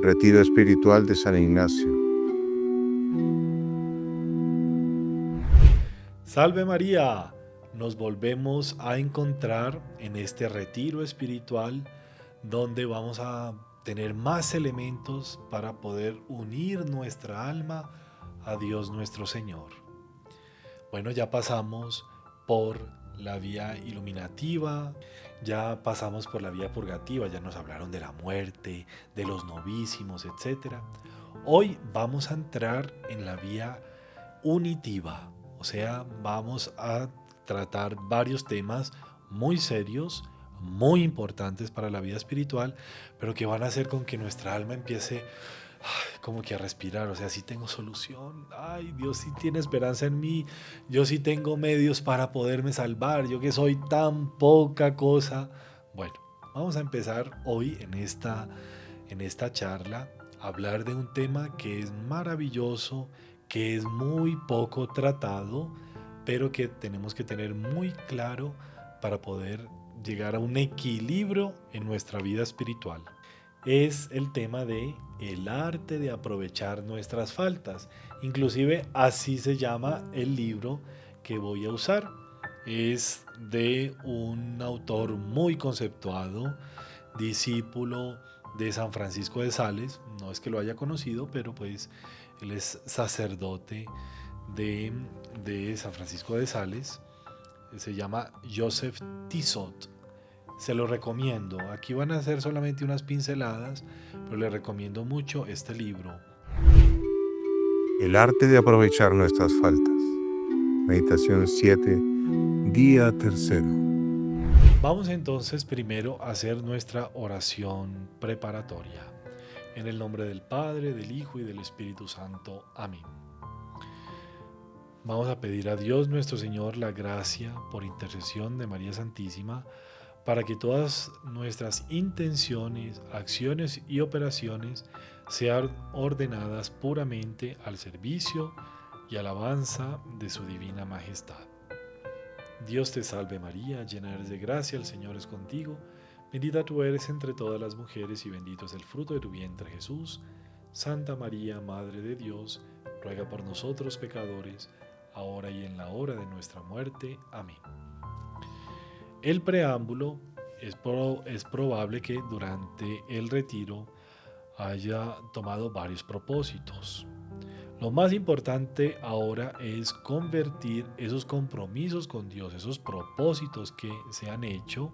Retiro espiritual de San Ignacio. Salve María, nos volvemos a encontrar en este retiro espiritual donde vamos a tener más elementos para poder unir nuestra alma a Dios nuestro Señor. Bueno, ya pasamos por la vía iluminativa, ya pasamos por la vía purgativa, ya nos hablaron de la muerte, de los novísimos, etc. Hoy vamos a entrar en la vía unitiva, o sea, vamos a tratar varios temas muy serios, muy importantes para la vida espiritual, pero que van a hacer con que nuestra alma empiece como que a respirar, o sea, sí tengo solución, ay, Dios sí tiene esperanza en mí, yo sí tengo medios para poderme salvar, yo que soy tan poca cosa. Bueno, vamos a empezar hoy en esta charla a hablar de un tema que es maravilloso, que es muy poco tratado, pero que tenemos que tener muy claro para poder llegar a un equilibrio en nuestra vida espiritual. Es el tema de el arte de aprovechar nuestras faltas. Inclusive así se llama el libro que voy a usar. Es de un autor muy conceptuado, discípulo de San Francisco de Sales. No es que lo haya conocido, pero pues él es sacerdote de, de San Francisco de Sales. Se llama Joseph Tissot. Se lo recomiendo. Aquí van a ser solamente unas pinceladas, pero le recomiendo mucho este libro. El arte de aprovechar nuestras faltas. Meditación 7, día tercero. Vamos entonces primero a hacer nuestra oración preparatoria. En el nombre del Padre, del Hijo y del Espíritu Santo. Amén. Vamos a pedir a Dios nuestro Señor la gracia por intercesión de María Santísima para que todas nuestras intenciones, acciones y operaciones sean ordenadas puramente al servicio y alabanza de su divina majestad. Dios te salve María, llena eres de gracia, el Señor es contigo, bendita tú eres entre todas las mujeres y bendito es el fruto de tu vientre Jesús. Santa María, Madre de Dios, ruega por nosotros pecadores, ahora y en la hora de nuestra muerte. Amén. El preámbulo es probable que durante el retiro haya tomado varios propósitos. Lo más importante ahora es convertir esos compromisos con Dios, esos propósitos que se han hecho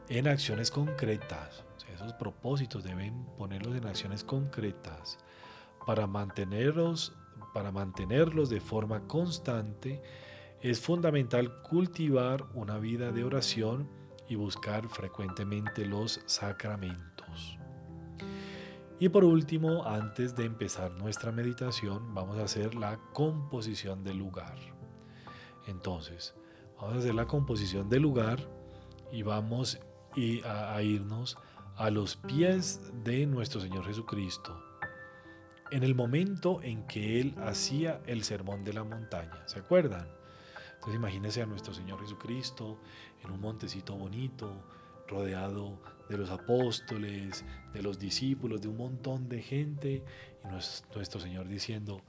en acciones concretas. O sea, esos propósitos deben ponerlos en acciones concretas para mantenerlos de forma constante. Es fundamental cultivar una vida de oración y buscar frecuentemente los sacramentos. Y por último, antes de empezar nuestra meditación, vamos a hacer la composición del lugar. Entonces, vamos a hacer la composición del lugar y vamos a irnos a los pies de nuestro Señor Jesucristo, en el momento en que Él hacía el sermón de la montaña. ¿Se acuerdan? Entonces imagínense a nuestro Señor Jesucristo en un montecito bonito, rodeado de los apóstoles, de los discípulos, de un montón de gente, y nuestro Señor diciendo: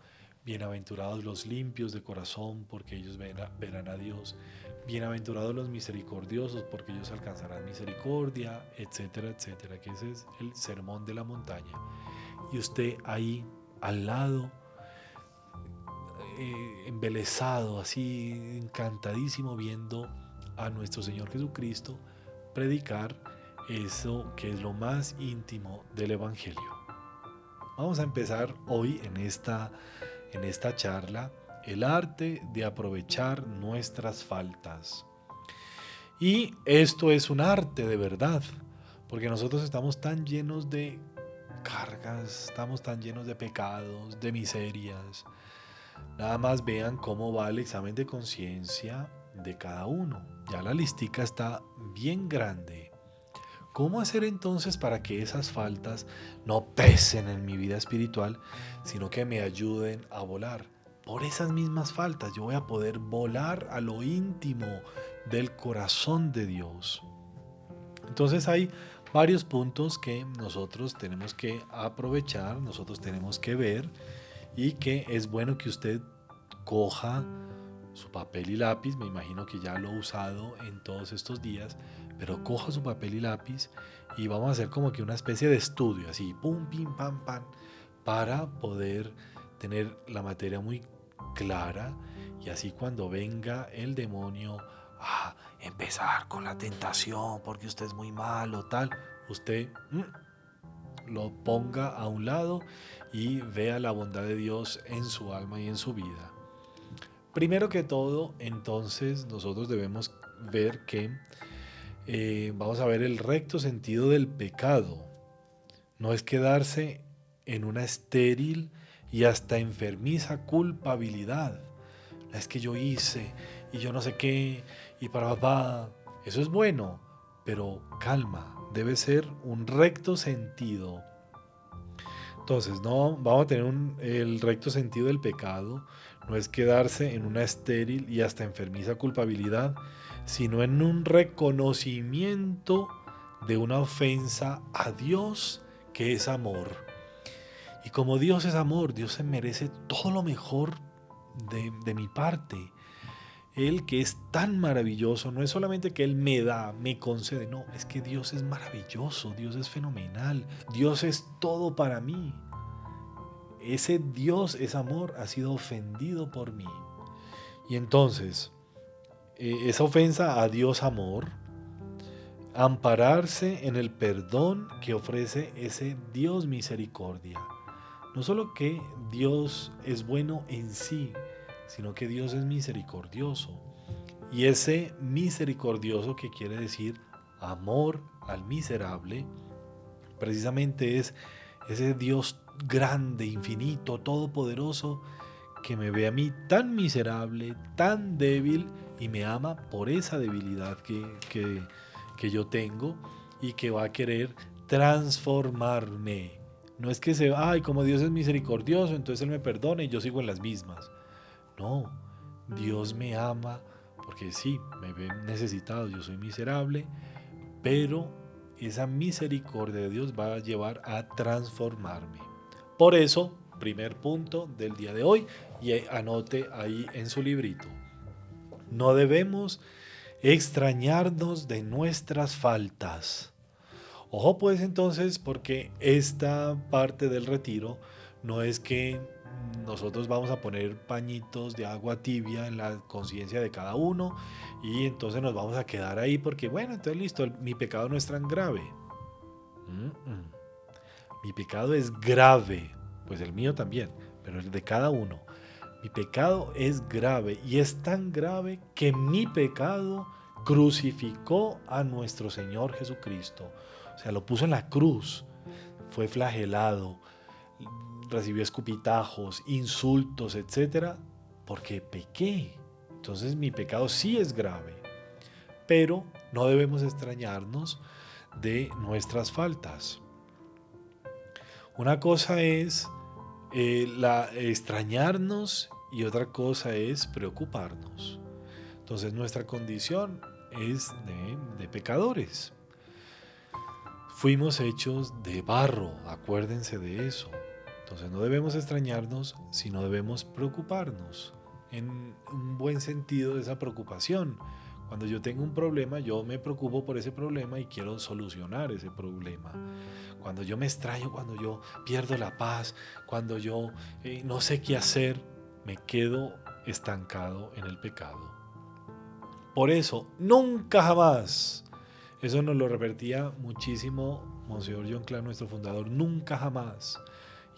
bienaventurados los limpios de corazón, porque ellos verán a Dios; bienaventurados los misericordiosos, porque ellos alcanzarán misericordia, etcétera, etcétera, que ese es el sermón de la montaña. Y usted ahí al lado, embelesado, así encantadísimo, viendo a nuestro Señor Jesucristo predicar eso que es lo más íntimo del Evangelio. Vamos a empezar hoy en esta charla el arte de aprovechar nuestras faltas. Y esto es un arte de verdad, porque nosotros estamos tan llenos de cargas, estamos tan llenos de pecados, de miserias. Nada más vean cómo va el examen de conciencia de cada uno. Ya la listica está bien grande. ¿Cómo hacer entonces para que esas faltas no pesen en mi vida espiritual, sino que me ayuden a volar? Por esas mismas faltas yo voy a poder volar a lo íntimo del corazón de Dios. Entonces hay varios puntos que nosotros tenemos que aprovechar, nosotros tenemos que ver y que es bueno que usted coja su papel y lápiz. Me imagino que ya lo ha usado en todos estos días, pero coja su papel y lápiz y vamos a hacer como que una especie de estudio, así, pum, pim, pam, pam, para poder tener la materia muy clara y así cuando venga el demonio a empezar con la tentación porque usted es muy malo, tal, usted lo ponga a un lado y vea la bondad de Dios en su alma y en su vida. Primero que todo, entonces nosotros debemos ver que vamos a ver el recto sentido del pecado. No es quedarse en una estéril y hasta enfermiza culpabilidad. Es que yo hice y yo no sé qué y para papá. Eso es bueno, pero calma, debe ser un recto sentido. Entonces, no vamos a tener el recto sentido del pecado, no es quedarse en una estéril y hasta enfermiza culpabilidad, sino en un reconocimiento de una ofensa a Dios que es amor. Y como Dios es amor, Dios se merece todo lo mejor de mi parte. Él que es tan maravilloso, no es solamente que Él me da, me concede, no, es que Dios es maravilloso, Dios es fenomenal, Dios es todo para mí. Ese Dios es amor, ha sido ofendido por mí. Y entonces, esa ofensa a Dios amor, ampararse en el perdón que ofrece ese Dios misericordia. No solo que Dios es bueno en sí, sino que Dios es misericordioso. Y ese misericordioso, que quiere decir amor al miserable, precisamente es ese Dios grande, infinito, todopoderoso, que me ve a mí tan miserable, tan débil, y me ama por esa debilidad que yo tengo y que va a querer transformarme. No es que como Dios es misericordioso, entonces Él me perdona y yo sigo en las mismas. No, Dios me ama porque sí, me ve necesitado, yo soy miserable, pero esa misericordia de Dios va a llevar a transformarme. Por eso, primer punto del día de hoy, y anote ahí en su librito, no debemos extrañarnos de nuestras faltas. Ojo pues entonces, porque esta parte del retiro no es que nosotros vamos a poner pañitos de agua tibia en la conciencia de cada uno y entonces nos vamos a quedar ahí porque bueno, entonces listo, mi pecado no es tan grave. Mi pecado es grave, pues el mío también, pero el de cada uno. Mi pecado es grave y es tan grave que mi pecado crucificó a nuestro Señor Jesucristo. O sea, lo puso en la cruz, fue flagelado, recibió escupitajos, insultos, etcétera, porque pequé. Entonces mi pecado sí es grave, pero no debemos extrañarnos de nuestras faltas. Una cosa es extrañarnos y otra cosa es preocuparnos. Entonces nuestra condición es de pecadores. Fuimos hechos de barro, acuérdense de eso. Entonces no debemos extrañarnos, sino debemos preocuparnos. En un buen sentido de esa preocupación. Cuando yo tengo un problema, yo me preocupo por ese problema y quiero solucionar ese problema. Cuando yo me extraño, cuando yo pierdo la paz, cuando yo no sé qué hacer, me quedo estancado en el pecado. Por eso, nunca jamás, eso nos lo repetía muchísimo Monseñor John Clark, nuestro fundador, nunca jamás.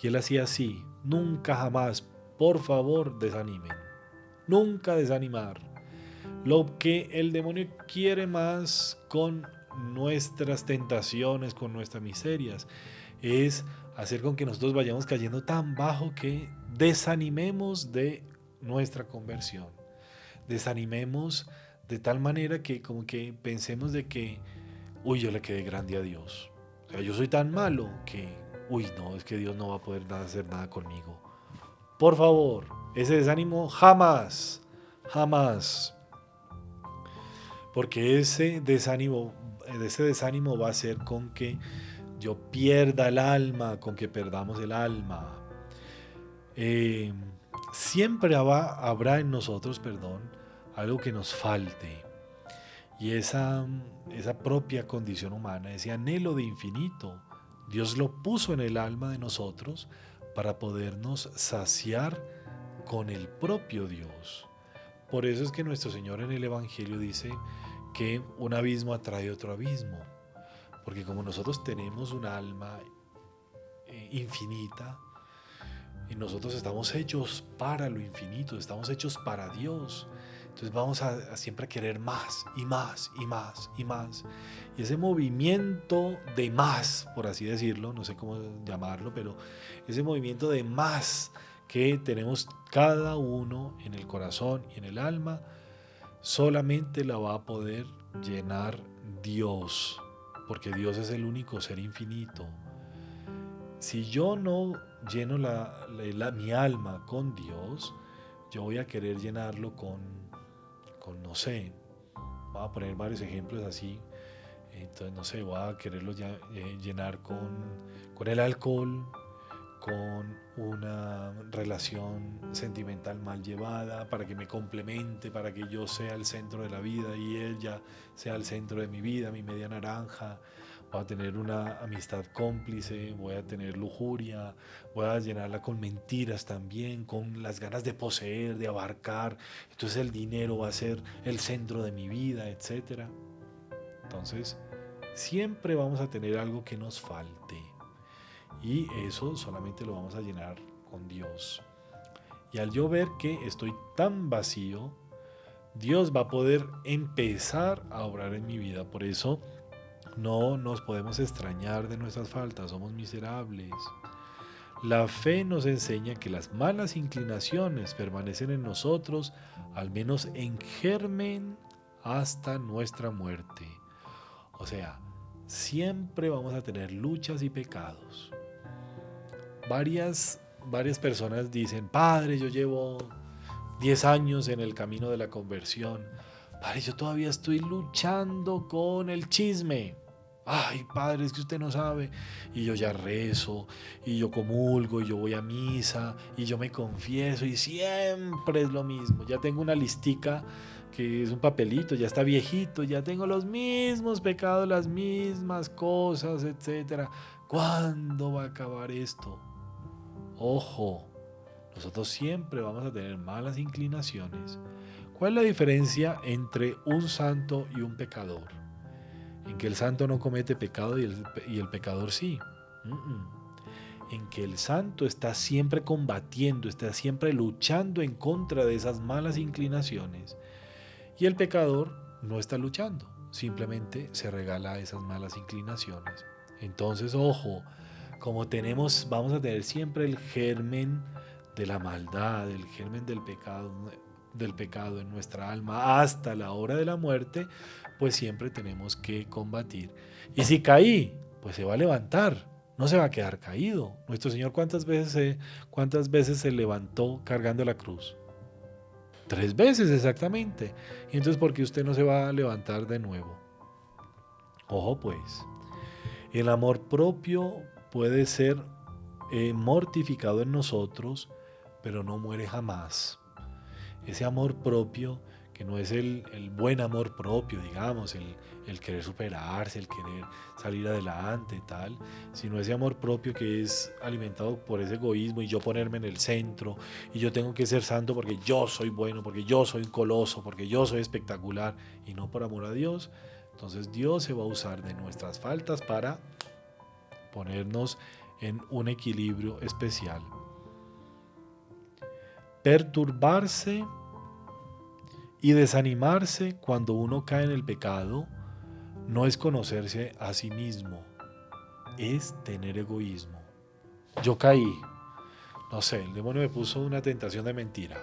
Y él hacía así, nunca jamás, por favor, desanimen. Nunca desanimar. Lo que el demonio quiere más con nuestras tentaciones, con nuestras miserias, es hacer con que nosotros vayamos cayendo tan bajo que desanimemos de nuestra conversión. Desanimemos de tal manera que como que pensemos de que, yo le quedé grande a Dios. O sea, yo soy tan malo que, no, es que Dios no va a poder hacer nada conmigo. Por favor, ese desánimo jamás, jamás. Porque ese desánimo de ese desánimo va a ser con que yo pierda el alma, con que perdamos el alma. Eh, Siempre habrá en nosotros, algo que nos falte. Y esa propia condición humana, ese anhelo de infinito, Dios lo puso en el alma de nosotros para podernos saciar con el propio Dios. Por eso es que nuestro Señor en el Evangelio dice que un abismo atrae otro abismo. Porque como nosotros tenemos un alma infinita, y nosotros estamos hechos para lo infinito, estamos hechos para Dios. Entonces vamos a siempre querer más y más y más y más. Y ese movimiento de más, por así decirlo, no sé cómo llamarlo, pero ese movimiento de más que tenemos cada uno en el corazón y en el alma, solamente la va a poder llenar Dios, porque Dios es el único ser infinito. Si yo no lleno mi alma con Dios, yo voy a querer llenarlo no sé, voy a poner varios ejemplos así. Entonces, no sé, voy a quererlo llenar con el alcohol, con una relación sentimental mal llevada, para que me complemente, para que yo sea el centro de la vida y ella sea el centro de mi vida, mi media naranja. Voy a tener una amistad cómplice, voy a tener lujuria, voy a llenarla con mentiras también, con las ganas de poseer, de abarcar. Entonces el dinero va a ser el centro de mi vida, etc. Entonces, siempre vamos a tener algo que nos falte. Y eso solamente lo vamos a llenar con Dios. Y al yo ver que estoy tan vacío, Dios va a poder empezar a obrar en mi vida. Por eso no nos podemos extrañar de nuestras faltas, somos miserables. La fe nos enseña que las malas inclinaciones permanecen en nosotros, al menos en germen, hasta nuestra muerte. O sea, siempre vamos a tener luchas y pecados. Varias personas dicen: Padre, yo llevo 10 años en el camino de la conversión. Padre, yo todavía estoy luchando con el chisme. Ay, Padre, es que usted no sabe. Y yo ya rezo, y yo comulgo, y yo voy a misa, y yo me confieso, y siempre es lo mismo. Ya tengo una listica que es un papelito, ya está viejito, ya tengo los mismos pecados, las mismas cosas, etc. ¿Cuándo va a acabar esto? Ojo, nosotros siempre vamos a tener malas inclinaciones. ¿Cuál es la diferencia entre un santo y un pecador? En que el santo no comete pecado y el pecador sí. En que el santo está siempre combatiendo, está siempre luchando en contra de esas malas inclinaciones. Y el pecador no está luchando, simplemente se regala esas malas inclinaciones. Entonces, ojo, como vamos a tener siempre el germen de la maldad, el germen del pecado en nuestra alma hasta la hora de la muerte, pues siempre tenemos que combatir. Y si caí, pues se va a levantar, no se va a quedar caído. Nuestro Señor, ¿cuántas veces se levantó cargando la cruz? 3 veces exactamente. Y entonces, ¿por qué usted no se va a levantar de nuevo? Ojo pues, el amor propio puede ser mortificado en nosotros, pero no muere jamás. Ese amor propio, que no es el buen amor propio, digamos, el querer superarse, el querer salir adelante, tal, sino ese amor propio que es alimentado por ese egoísmo y yo ponerme en el centro y yo tengo que ser santo porque yo soy bueno, porque yo soy un coloso, porque yo soy espectacular y no por amor a Dios. Entonces Dios se va a usar de nuestras faltas para ponernos en un equilibrio especial. Perturbarse y desanimarse cuando uno cae en el pecado no es conocerse a sí mismo, es tener egoísmo. Yo caí, no sé, el demonio me puso una tentación de mentira.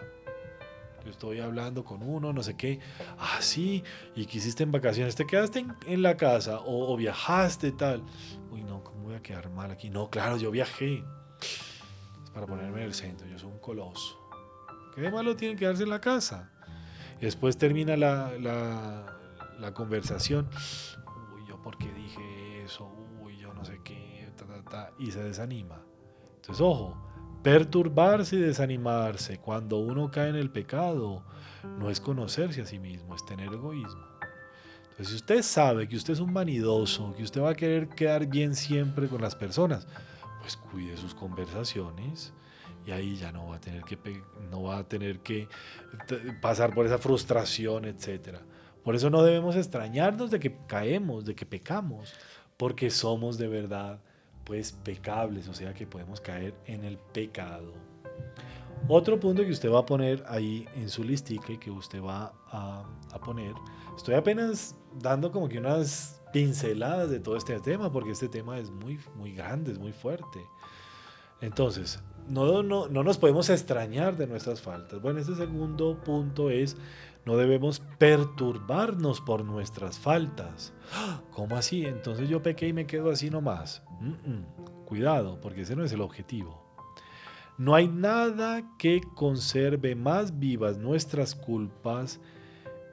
Yo estoy hablando con uno, no sé qué. Ah, sí, y que hiciste en vacaciones, te quedaste en la casa o viajaste tal. Uy, no, ¿cómo voy a quedar mal aquí? No, claro, yo viajé. Es para ponerme en el centro, yo soy un coloso. ¿Qué de malo tiene quedarse en la casa? Después termina la conversación. Uy, yo por qué dije eso, uy, yo no sé qué, y se desanima. Entonces, ojo, perturbarse y desanimarse cuando uno cae en el pecado no es conocerse a sí mismo, es tener egoísmo. Entonces, si usted sabe que usted es un vanidoso, que usted va a querer quedar bien siempre con las personas, pues cuide sus conversaciones y ahí ya no va a tener que, no va a tener que pasar por esa frustración, etcétera. Por eso no debemos extrañarnos de que caemos, de que pecamos, porque somos de verdad pues pecables, o sea que podemos caer en el pecado. Otro punto que usted va a poner ahí en su listica y que usted va a poner, estoy apenas dando como que unas pinceladas de todo este tema, porque este tema es muy, muy grande, es muy fuerte. Entonces, no nos podemos extrañar de nuestras faltas. Bueno, este segundo punto es, no debemos perturbarnos por nuestras faltas. ¿Cómo así? Entonces yo pequé y me quedo así nomás. Cuidado, porque ese no es el objetivo. No hay nada que conserve más vivas nuestras culpas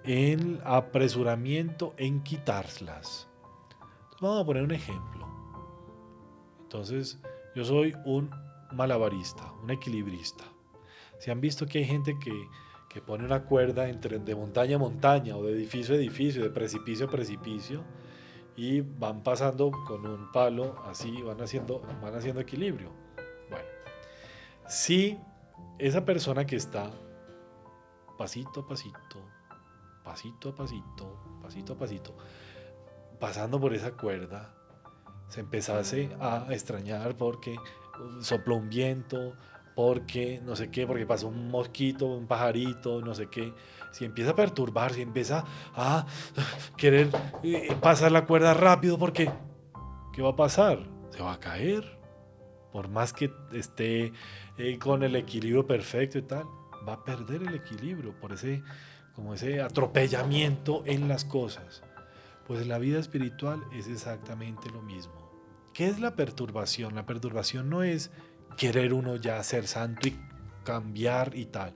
en el apresuramiento en quitarlas. Entonces, vamos a poner un ejemplo. Entonces, yo soy un malabarista, un equilibrista. Si han visto que hay gente que pone una cuerda de montaña a montaña o de edificio a edificio, de precipicio a precipicio, y van pasando con un palo, así van haciendo equilibrio. Bueno, si esa persona que está pasito a pasito, pasito a pasito, pasito a pasito, pasando por esa cuerda, se empezase a extrañar porque sopló un viento, porque no sé qué, porque pasó un mosquito, un pajarito, no sé qué. Si empieza a perturbar, si empieza a querer pasar la cuerda rápido, porque ¿qué va a pasar? Se va a caer. Por más que esté con el equilibrio perfecto y tal, va a perder el equilibrio por como ese atropellamiento en las cosas. Pues la vida espiritual es exactamente lo mismo. ¿Qué es la perturbación? La perturbación no es querer uno ya ser santo y cambiar y tal.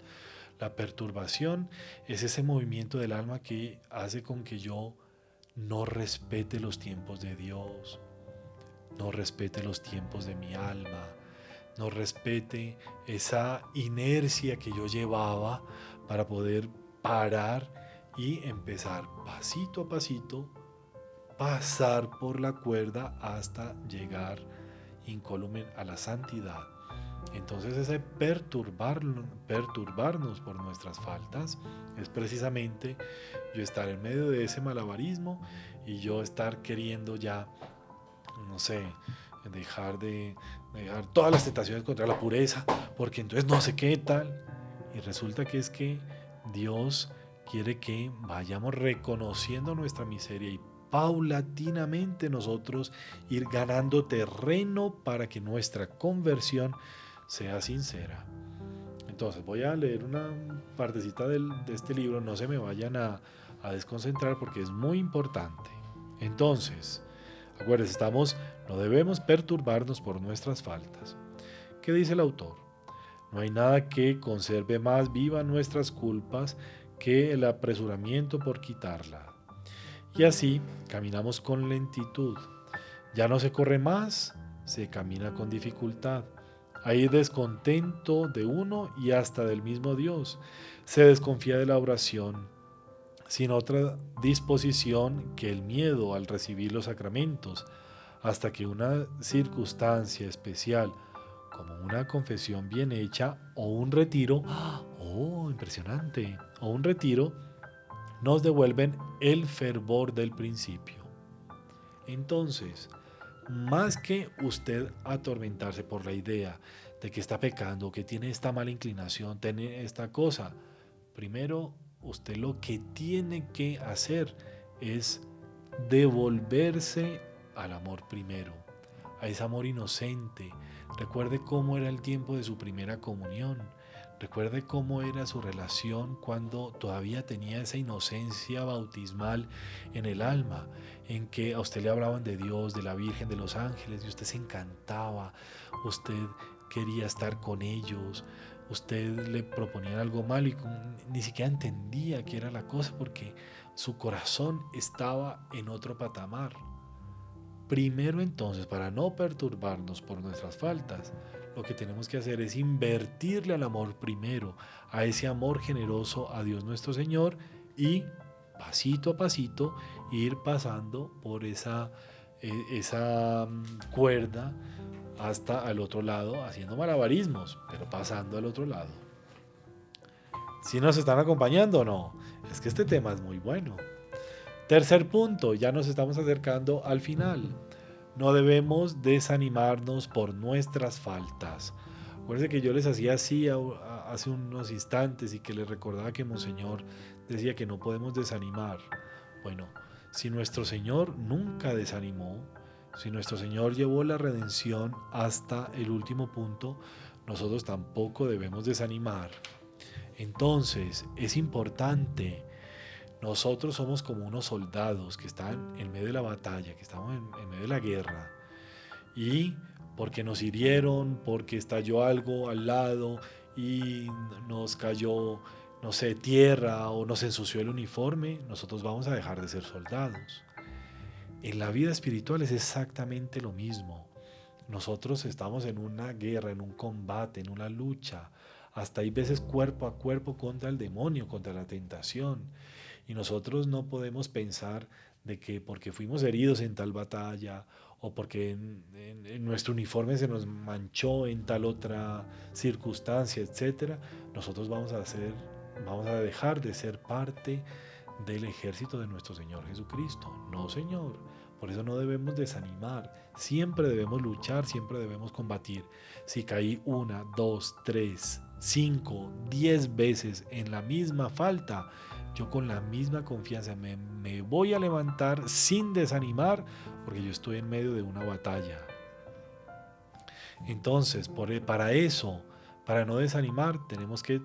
La perturbación es ese movimiento del alma que hace con que yo no respete los tiempos de Dios, no respete los tiempos de mi alma, no respete esa inercia que yo llevaba para poder parar y empezar pasito a pasito, pasar por la cuerda hasta llegar incólume a la santidad. Entonces ese perturbarnos por nuestras faltas es precisamente yo estar en medio de ese malabarismo y yo estar queriendo ya, no sé, dejar todas las tentaciones contra la pureza, porque entonces no sé qué tal. Y resulta que es que Dios quiere que vayamos reconociendo nuestra miseria y paulatinamente nosotros ir ganando terreno para que nuestra conversión sea sincera. Entonces voy a leer una partecita de este libro, no se me vayan a desconcentrar porque es muy importante. Entonces, acuérdense, no debemos perturbarnos por nuestras faltas. ¿Qué dice el autor? No hay nada que conserve más viva nuestras culpas que el apresuramiento por quitarla. Y así caminamos con lentitud. Ya no se corre más, se camina con dificultad. Hay descontento de uno y hasta del mismo Dios. Se desconfía de la oración, sin otra disposición que el miedo al recibir los sacramentos, hasta que una circunstancia especial, como una confesión bien hecha o un retiro, impresionante, o un retiro, nos devuelven el fervor del principio. Entonces, más que usted atormentarse por la idea de que está pecando, que tiene esta mala inclinación, tiene esta cosa, primero usted lo que tiene que hacer es devolverse al amor primero, a ese amor inocente. Recuerde cómo era el tiempo de su primera comunión. Recuerde cómo era su relación cuando todavía tenía esa inocencia bautismal en el alma, en que a usted le hablaban de Dios, de la Virgen, de los ángeles, y usted se encantaba, usted quería estar con ellos, usted le proponían algo malo y ni siquiera entendía qué era la cosa porque su corazón estaba en otro patamar. Primero entonces, para no perturbarnos por nuestras faltas, lo que tenemos que hacer es invertirle al amor primero, a ese amor generoso a Dios nuestro Señor, y pasito a pasito ir pasando por esa cuerda hasta al otro lado, haciendo malabarismos, pero pasando al otro lado. ¿Si nos están acompañando o no? Es que este tema es muy bueno. Tercer punto, ya nos estamos acercando al final. No debemos desanimarnos por nuestras faltas. Acuérdense que yo les hacía así hace unos instantes y que les recordaba que Monseñor decía que no podemos desanimar. Bueno, si nuestro Señor nunca desanimó, si nuestro Señor llevó la redención hasta el último punto, nosotros tampoco debemos desanimar. Entonces, es importante. Nosotros somos como unos soldados que están en medio de la batalla, que estamos en medio de la guerra. Y porque nos hirieron, porque estalló algo al lado y nos cayó, no sé, tierra o nos ensució el uniforme, nosotros vamos a dejar de ser soldados. En la vida espiritual es exactamente lo mismo. Nosotros estamos en una guerra, en un combate, en una lucha. Hasta hay veces cuerpo a cuerpo contra el demonio, contra la tentación. Y nosotros no podemos pensar de que porque fuimos heridos en tal batalla o porque en nuestro uniforme se nos manchó en tal otra circunstancia, etcétera, nosotros vamos a dejar de ser parte del ejército de nuestro Señor Jesucristo. No, Señor. Por eso no debemos desanimar. Siempre debemos luchar, siempre debemos combatir. Si caí 1, 2, 3, 5, 10 veces en la misma falta, yo con la misma confianza me voy a levantar sin desanimar, porque yo estoy en medio de una batalla. Entonces, para eso, para no desanimar, tenemos que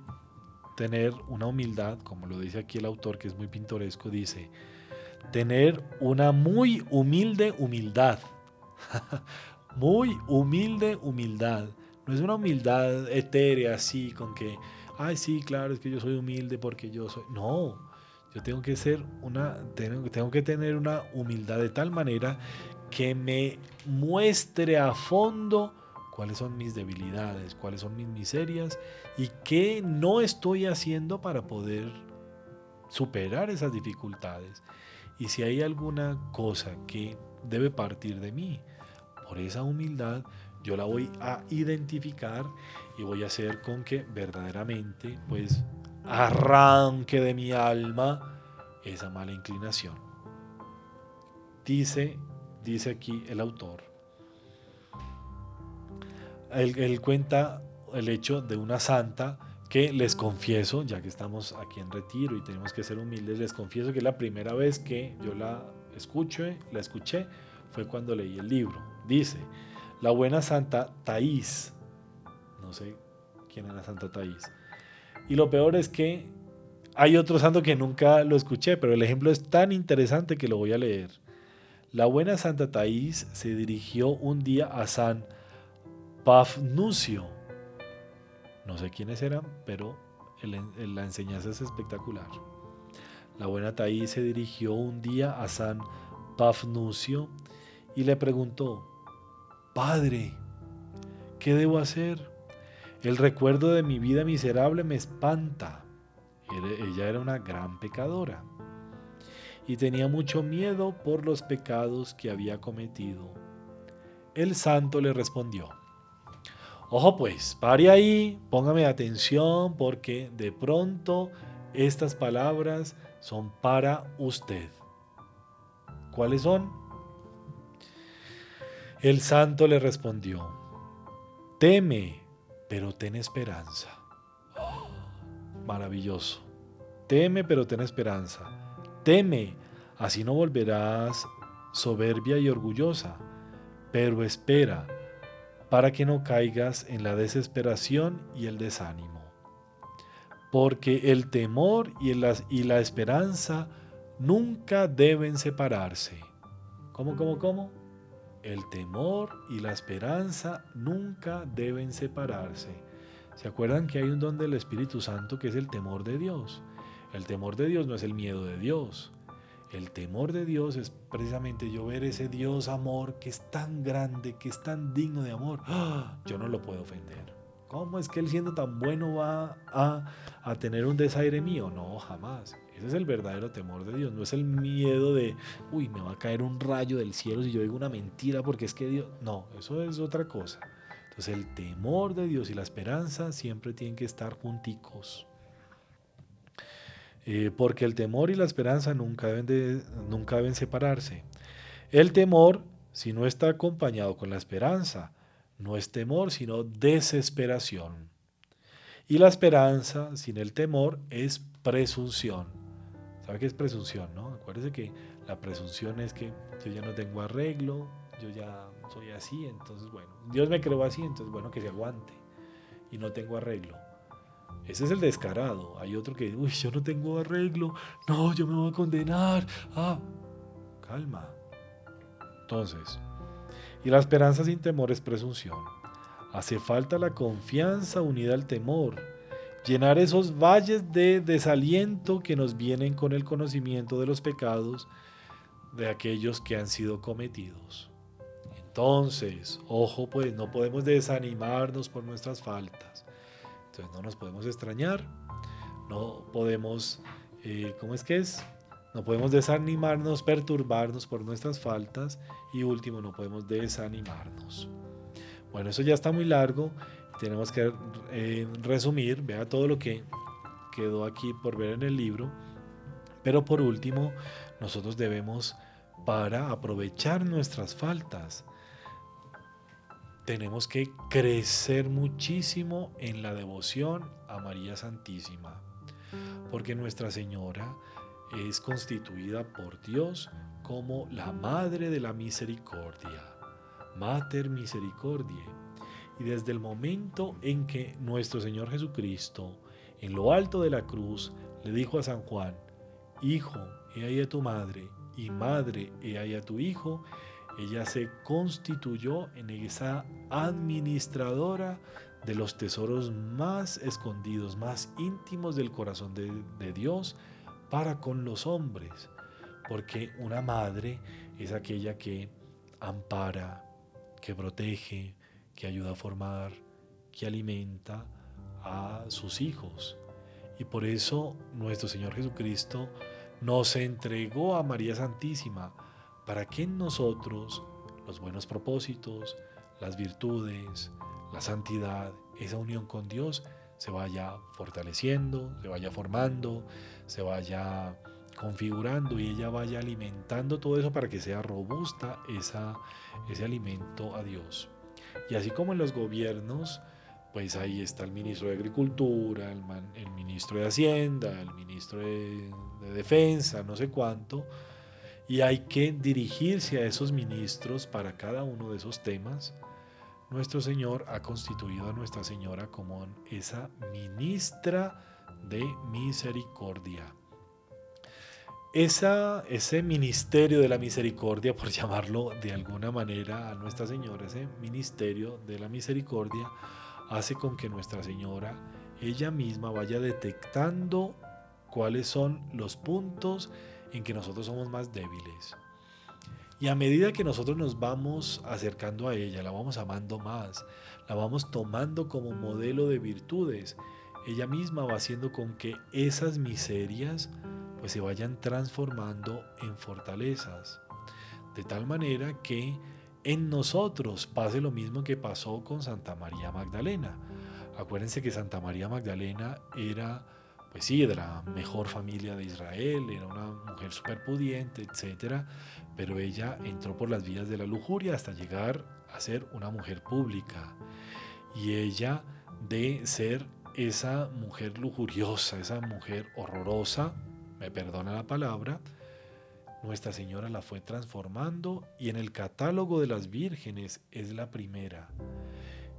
tener una humildad, como lo dice aquí el autor, que es muy pintoresco, dice, tener una muy humilde humildad. Muy humilde humildad. No es una humildad etérea así con que, ay sí, claro, es que yo soy humilde porque yo soy. No, yo tengo que tener una humildad de tal manera que me muestre a fondo cuáles son mis debilidades, cuáles son mis miserias y qué no estoy haciendo para poder superar esas dificultades. Y si hay alguna cosa que debe partir de mí, por esa humildad yo la voy a identificar y voy a hacer con que verdaderamente pues arranque de mi alma esa mala inclinación. Dice aquí el autor, él cuenta el hecho de una santa que les confieso, ya que estamos aquí en retiro y tenemos que ser humildes, les confieso que la primera vez que yo la escuché fue cuando leí el libro. Dice, la buena Santa Taís, no sé quién era Santa Taís, y lo peor es que hay otro santo que nunca lo escuché, pero el ejemplo es tan interesante que lo voy a leer. La buena Santa Taís se dirigió un día a San Pafnucio. No sé quiénes eran, pero la enseñanza es espectacular. La buena Taís se dirigió un día a San Pafnucio y le preguntó, Padre, ¿qué debo hacer? El recuerdo de mi vida miserable me espanta. Ella era una gran pecadora y tenía mucho miedo por los pecados que había cometido. El santo le respondió, ojo pues, pare ahí, póngame atención porque de pronto estas palabras son para usted. ¿Cuáles son? El santo le respondió, teme, pero ten esperanza. Maravilloso. Teme, pero ten esperanza. Teme, así no volverás soberbia y orgullosa, pero espera, para que no caigas en la desesperación y el desánimo. Porque el temor y la esperanza nunca deben separarse. ¿Cómo? El temor y la esperanza nunca deben separarse. ¿Se acuerdan que hay un don del Espíritu Santo que es el temor de Dios? El temor de Dios no es el miedo de Dios. El temor de Dios es precisamente yo ver ese Dios amor que es tan grande, que es tan digno de amor. ¡Ah! Yo no lo puedo ofender. ¿Cómo es que Él siendo tan bueno va a tener un desaire mío? No, jamás. Ese es el verdadero temor de Dios. No es el miedo de, uy, me va a caer un rayo del cielo si yo digo una mentira porque es que Dios... No, eso es otra cosa. Entonces el temor de Dios y la esperanza siempre tienen que estar junticos. Porque el temor y la esperanza nunca deben separarse. El temor, si no está acompañado con la esperanza, no es temor, sino desesperación. Y la esperanza, sin el temor, es presunción. ¿Sabe qué es presunción, no? Acuérdese que la presunción es que yo ya no tengo arreglo, yo ya soy así, entonces bueno, Dios me creó así, entonces bueno, que se aguante y no tengo arreglo. Ese es el descarado. Hay otro que, uy, yo no tengo arreglo, no, yo me voy a condenar. Ah, calma. Entonces, y la esperanza sin temor es presunción. Hace falta la confianza unida al temor, llenar esos valles de desaliento que nos vienen con el conocimiento de los pecados de aquellos que han sido cometidos. Entonces, ojo pues, no podemos desanimarnos por nuestras faltas. Entonces no nos podemos extrañar, no podemos, ¿cómo es que es? No podemos desanimarnos, perturbarnos por nuestras faltas y último, no podemos desanimarnos. Bueno, eso ya está muy largo, tenemos que resumir, vea todo lo que quedó aquí por ver en el libro, pero por último, nosotros debemos, para aprovechar nuestras faltas, tenemos que crecer muchísimo en la devoción a María Santísima, porque Nuestra Señora es constituida por Dios como la Madre de la Misericordia, Mater Misericordiae. Y desde el momento en que nuestro Señor Jesucristo, en lo alto de la cruz, le dijo a San Juan, Hijo, he ahí a tu madre, y madre, he ahí a tu hijo, ella se constituyó en esa administradora de los tesoros más escondidos, más íntimos del corazón de Dios para con los hombres. Porque una madre es aquella que ampara, que protege, que ayuda a formar, que alimenta a sus hijos. Y por eso nuestro Señor Jesucristo nos entregó a María Santísima para que en nosotros los buenos propósitos, las virtudes, la santidad, esa unión con Dios se vaya fortaleciendo, se vaya formando, se vaya configurando y ella vaya alimentando todo eso para que sea robusta ese alimento a Dios. Y así como en los gobiernos, pues ahí está el ministro de Agricultura, el ministro de Hacienda, el ministro de Defensa, no sé cuánto, y hay que dirigirse a esos ministros para cada uno de esos temas. Nuestro Señor ha constituido a Nuestra Señora como esa ministra de misericordia. Ese ministerio de la misericordia, por llamarlo de alguna manera a Nuestra Señora, ese ministerio de la misericordia, hace con que Nuestra Señora, ella misma, vaya detectando cuáles son los puntos en que nosotros somos más débiles. Y a medida que nosotros nos vamos acercando a ella, la vamos amando más, la vamos tomando como modelo de virtudes, ella misma va haciendo con que esas miserias pues se vayan transformando en fortalezas, de tal manera que en nosotros pase lo mismo que pasó con Santa María Magdalena. Acuérdense que Santa María Magdalena era, pues sí, de la mejor familia de Israel, era una mujer superpudiente, etc. Pero ella entró por las vías de la lujuria hasta llegar a ser una mujer pública. Y ella, de ser esa mujer lujuriosa, esa mujer horrorosa, me perdona la palabra, Nuestra Señora la fue transformando y en el catálogo de las vírgenes es la primera.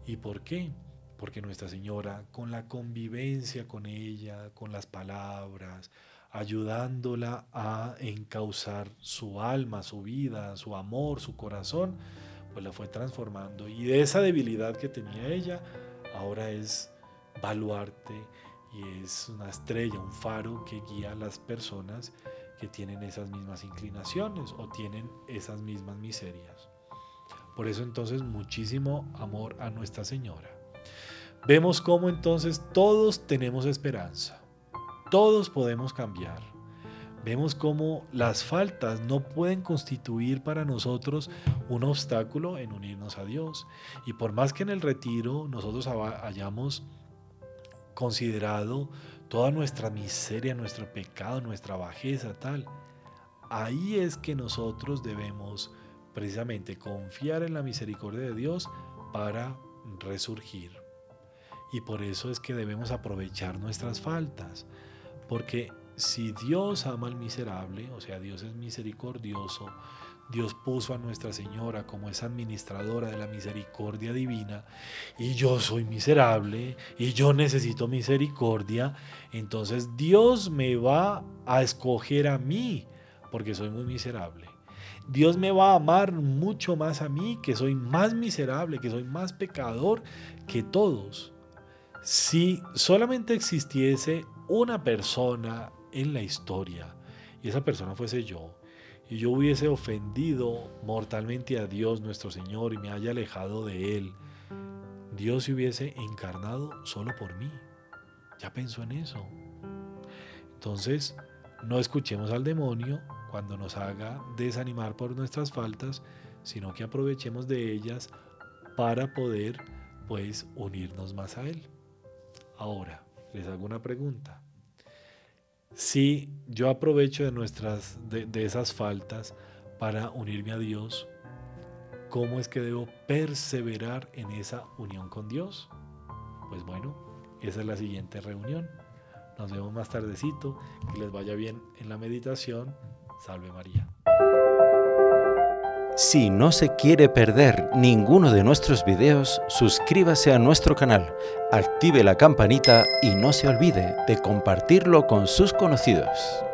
¿Y por qué? Porque Nuestra Señora, con la convivencia con ella, con las palabras, ayudándola a encauzar su alma, su vida, su amor, su corazón, pues la fue transformando. Y de esa debilidad que tenía ella, ahora es baluarte y es una estrella, un faro que guía a las personas que tienen esas mismas inclinaciones o tienen esas mismas miserias. Por eso entonces muchísimo amor a Nuestra Señora. Vemos cómo entonces todos tenemos esperanza, todos podemos cambiar. Vemos cómo las faltas no pueden constituir para nosotros un obstáculo en unirnos a Dios. Y por más que en el retiro nosotros hayamos considerado toda nuestra miseria, nuestro pecado, nuestra bajeza, tal, ahí es que nosotros debemos precisamente confiar en la misericordia de Dios para resurgir. Y por eso es que debemos aprovechar nuestras faltas, porque si Dios ama al miserable, o sea, Dios es misericordioso, Dios puso a Nuestra Señora como esa administradora de la misericordia divina, y yo soy miserable y yo necesito misericordia, entonces Dios me va a escoger a mí porque soy muy miserable. Dios me va a amar mucho más a mí, que soy más miserable, que soy más pecador que todos. Si solamente existiese una persona en la historia y esa persona fuese yo, y yo hubiese ofendido mortalmente a Dios nuestro Señor y me haya alejado de Él, Dios se hubiese encarnado solo por mí. Ya pensó en eso. Entonces, no escuchemos al demonio cuando nos haga desanimar por nuestras faltas, sino que aprovechemos de ellas para poder, pues, unirnos más a Él. Ahora, les hago una pregunta. Si yo aprovecho de esas faltas para unirme a Dios, ¿cómo es que debo perseverar en esa unión con Dios? Pues bueno, esa es la siguiente reunión. Nos vemos más tardecito. Que les vaya bien en la meditación. Salve María. Si no se quiere perder ninguno de nuestros videos, suscríbase a nuestro canal, active la campanita y no se olvide de compartirlo con sus conocidos.